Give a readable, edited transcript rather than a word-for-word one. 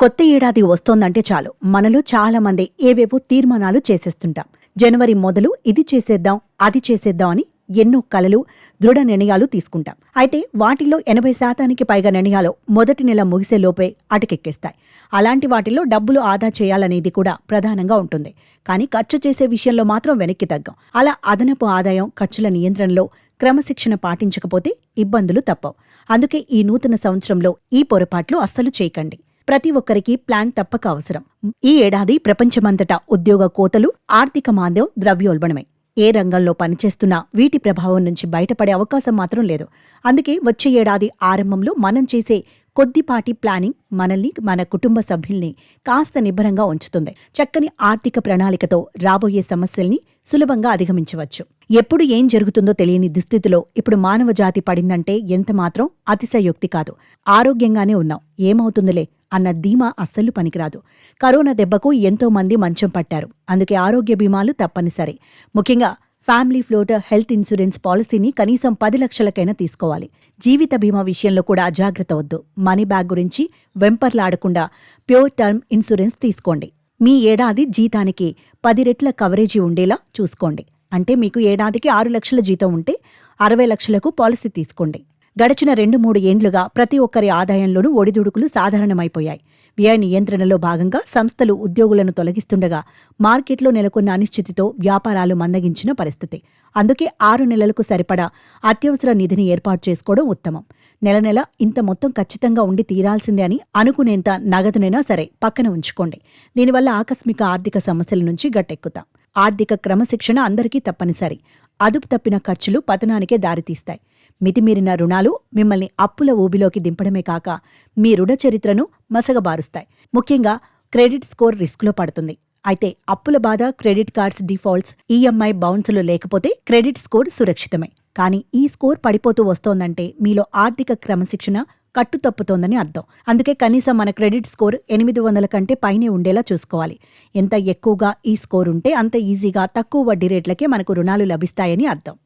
కొత్త ఏడాది వస్తోందంటే చాలు మనలో చాలా మంది ఏవేవో తీర్మానాలు చేసేస్తుంటాం. జనవరి మొదలు ఇది చేసేద్దాం అది చేసేద్దాం అని ఎన్నో కలలు, దృఢ నిర్ణయాలు తీసుకుంటాం. అయితే వాటిల్లో 80% పైగా నిర్ణయాలు మొదటి నెల ముగిసేలోపే అటకెక్కేస్తాయి. అలాంటి వాటిల్లో డబ్బులు ఆదా చేయాలనేది కూడా ప్రధానంగా ఉంటుంది. కానీ ఖర్చు చేసే విషయంలో మాత్రం వెనక్కి తగ్గం. అలా అదనపు ఆదాయం, ఖర్చుల నియంత్రణలో క్రమశిక్షణ పాటించకపోతే ఇబ్బందులు తప్పవు. అందుకే ఈ నూతన సంవత్సరంలో ఈ పొరపాట్లు అస్సలు చేయకండి. ప్రతి ఒక్కరికి ప్లాన్ తప్పక అవసరం. ఈ ఏడాది ప్రపంచమంతటా ఉద్యోగ కోతలు, ఆర్థిక మాంద్యం, ద్రవ్యోల్బణమే. ఏ రంగంలో పనిచేస్తున్నా వీటి ప్రభావం నుంచి బయటపడే అవకాశం మాత్రం లేదు. అందుకే వచ్చే ఏడాది ఆరంభంలో మనం చేసే కొద్దిపాటి ప్లానింగ్ మనల్ని, మన కుటుంబ సభ్యుల్ని కాస్త నిబ్బరంగా ఉంచుతుంది. చక్కని ఆర్థిక ప్రణాళికతో రాబోయే సమస్యల్ని సులభంగా అధిగమించవచ్చు. ఎప్పుడు ఏం జరుగుతుందో తెలియని దుస్థితిలో ఇప్పుడు మానవ జాతి పడిందంటే ఎంతమాత్రం అతిశయోక్తి కాదు. ఆరోగ్యంగానే ఉన్నాం, ఏమవుతుందిలే అన్న ధీమా అస్సలు పనికిరాదు. కరోనా దెబ్బకు ఎంతో మంది మంచం పట్టారు. అందుకే ఆరోగ్య బీమాలు తప్పనిసరి. ముఖ్యంగా ఫ్యామిలీ ఫ్లోటర్ హెల్త్ ఇన్సూరెన్స్ పాలసీని కనీసం 10 లక్షలకైనా తీసుకోవాలి. జీవిత బీమా విషయంలో కూడా అజాగ్రత్త వద్దు. మనీ బ్యాగ్ గురించి వెంపర్లాడకుండా ప్యూర్ టర్మ్ ఇన్సూరెన్స్ తీసుకోండి. మీ ఏడాది జీతానికి 10 రెట్ల కవరేజీ ఉండేలా చూసుకోండి. అంటే మీకు ఏడాదికి 6 లక్షల జీతం ఉంటే 60 లక్షలకు పాలసీ తీసుకోండి. గడిచిన 2-3 ఏండ్లుగా ప్రతి ఒక్కరి ఆదాయంలోనూ ఒడిదుడుకులు సాధారణమైపోయాయి. వ్యయ నియంత్రణలో భాగంగా సంస్థలు ఉద్యోగులను తొలగిస్తుండగా మార్కెట్లో నెలకొన్న అనిశ్చితితో వ్యాపారాలు మందగించిన పరిస్థితి. అందుకే 6 నెలలకు సరిపడా అత్యవసర నిధిని ఏర్పాటు చేసుకోవడం ఉత్తమం. నెల నెల ఇంత మొత్తం ఖచ్చితంగా ఉండి తీరాల్సిందే అని అనుకునేంత నగదునైనా సరే పక్కన ఉంచుకోండి. దీనివల్ల ఆకస్మిక ఆర్థిక సమస్యల నుంచి గట్టెక్కుతాం. ఆర్థిక క్రమశిక్షణ అందరికీ తప్పనిసరి. అదుపు తప్పిన ఖర్చులు పతనానికే దారితీస్తాయి. మితిమీరిన రుణాలు మిమ్మల్ని అప్పుల ఊబిలోకి దింపడమే కాక మీ రుణ చరిత్రను మసగబారుస్తాయి. ముఖ్యంగా క్రెడిట్ స్కోర్ రిస్క్లో పడుతుంది. అయితే అప్పుల బాధ, క్రెడిట్ కార్డ్స్ డిఫాల్ట్స్, ఈఎంఐ బౌన్సులు లేకపోతే క్రెడిట్ స్కోర్ సురక్షితమే. కానీ ఈ స్కోర్ పడిపోతూ వస్తోందంటే మీలో ఆర్థిక క్రమశిక్షణ కట్టుతప్పుతోందని అర్థం. అందుకే కనీసం మన క్రెడిట్ స్కోర్ 800 కంటే పైనే ఉండేలా చూసుకోవాలి. ఎంత ఎక్కువగా ఈ స్కోర్ ఉంటే అంత ఈజీగా తక్కువ వడ్డీ రేట్లకే మనకు రుణాలు లభిస్తాయని అర్థం.